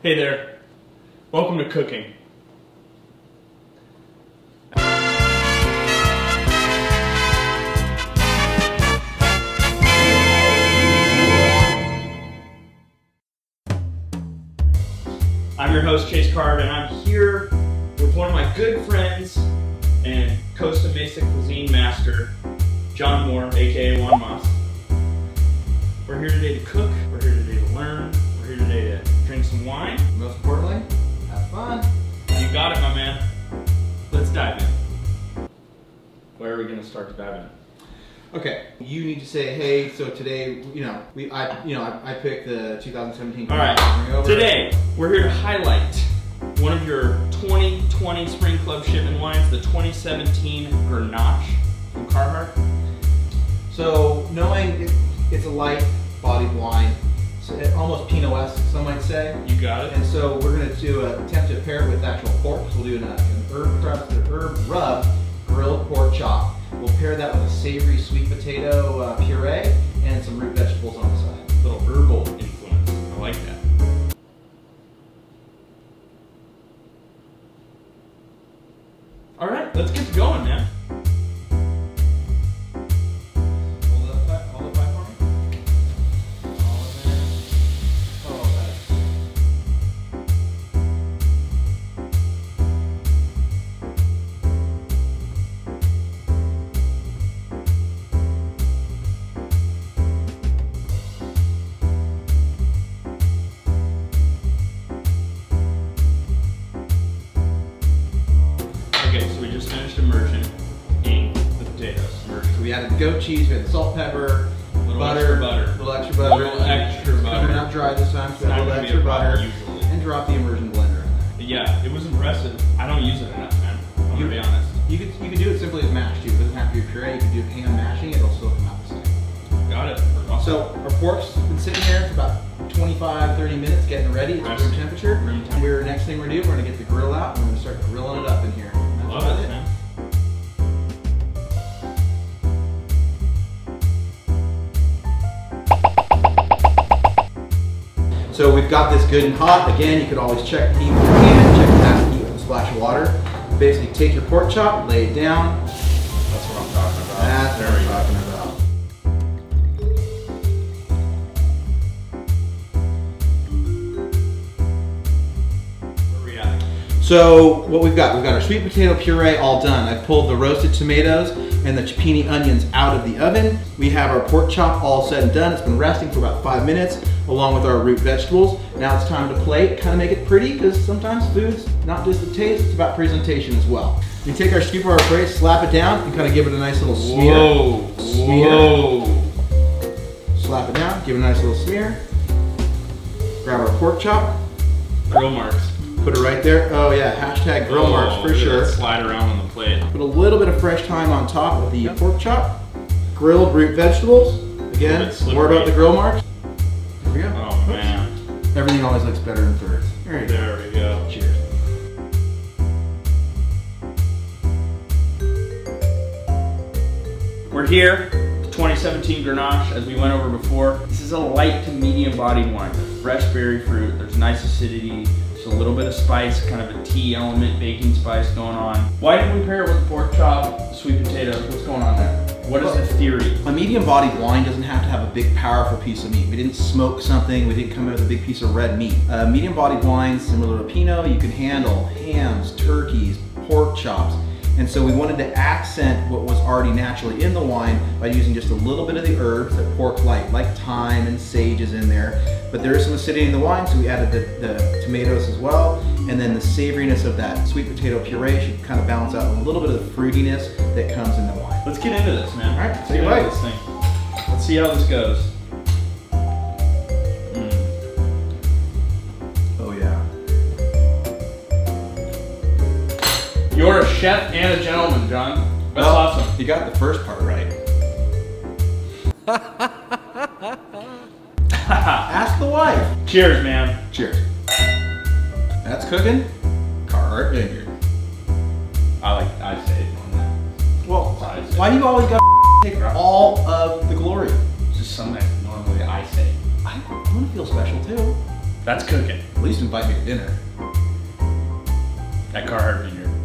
Hey there, welcome to cooking. I'm your host, Chase Carhartt, and I'm here with one of my good friends and Costa Mesa cuisine master, John Moore, aka Juan Mas. We're here today to cook, we're here today to learn, we're here today to drink some wine. Most importantly, have fun. You got it, my man. Let's dive in. Where are we going to start to dive in? Okay, you need to say, hey, so today, I picked the 2017. All right, today we're here to highlight one of your 2020 Spring Club shipment wines, the 2017 Grenache from Carhartt. So, knowing it's a light-bodied wine, so almost Pinot-esque, some might say. You got it. And so we're going to attempt to pair it with actual pork. So we'll do an herb rub grilled pork chop. We'll pair that with a savory sweet potato puree and some root vegetables on the side. A little herbal influence. I like that. All right, let's get going, man. Hold it up for me. All in there. Oh, that's... Okay, so we just finished immersion in the potatoes. So we added goat cheese, we had the salt, pepper, butter, butter. little extra butter. Little extra butter. Coming out dry this time, so a little extra butter. Usually. And drop the immersion blender in there. Yeah, it was impressive. I don't use it enough, man. I'm gonna be honest. You could do it simply as mashed too. It doesn't have to be puree. You can do hand mashing. It'll still come out the same. Got it. Awesome. So our pork's been sitting there for about 25-30 minutes getting ready. It's room temperature. Next thing we're doing, we're gonna get the grill out and we're gonna start grilling it up in here. Love it, man. So we've got this good and hot. Again, you could always check the heat with your hand, check that heat with a splash of water. Basically take your pork chop, lay it down. That's what I'm talking about. That's what I'm talking about. Where are we at? So what we've got our sweet potato puree all done. I've pulled the roasted tomatoes and the zucchini onions out of the oven. We have our pork chop all said and done. It's been resting for about 5 minutes along with our root vegetables. Now it's time to plate, kind of make it pretty because sometimes food's not just the taste, it's about presentation as well. We take our skewer or Purée, slap it down and kind of give it a nice little smear. Whoa, Smear. whoa. Slap it down, give it a nice little smear. Grab our pork chop. Grill marks. Put it right there. Oh yeah, hashtag grill marks for look at sure. that slide around on the plate. Put a little bit of fresh thyme on top of the pork chop. Grilled root vegetables. Again, more about the grill marks. There we go. Oh man. Everything always looks better in thirds. There you go. There we go. Cheers. We're here, 2017 Grenache, as we went over before. This is a light to medium bodied wine. Fresh berry fruit, there's nice acidity, just a little bit of spice, kind of a tea element, baking spice going on. Why did we pair it with pork chop, sweet potatoes? What's going on there? What is the theory? A medium-bodied wine doesn't have to have a big, powerful piece of meat. We didn't smoke something. We didn't come in with a big piece of red meat. Medium-bodied wines, similar to Pinot, you can handle hams, turkeys, pork chops. And so we wanted to accent what was already naturally in the wine by using just a little bit of the herbs that pork like thyme and sage is in there. But there is some acidity in the wine, so we added the tomatoes as well. And then the savoriness of that sweet potato puree should kind of balance out a little bit of the fruitiness that comes in the wine. Let's get into this, man. All right, let's get into this thing. Let's see how this goes. Oh yeah. You're a chef and a gentleman, John. That's awesome. You got the first part right. Ask the wife. Cheers, man. Cheers. That's cooking. Carhartt Vineyards. I say it on that. Well, why do you always got take all of the glory? It's just something that normally I say. I want to feel special too. That's cooking. At least invite me to dinner. At Carhartt Vineyards.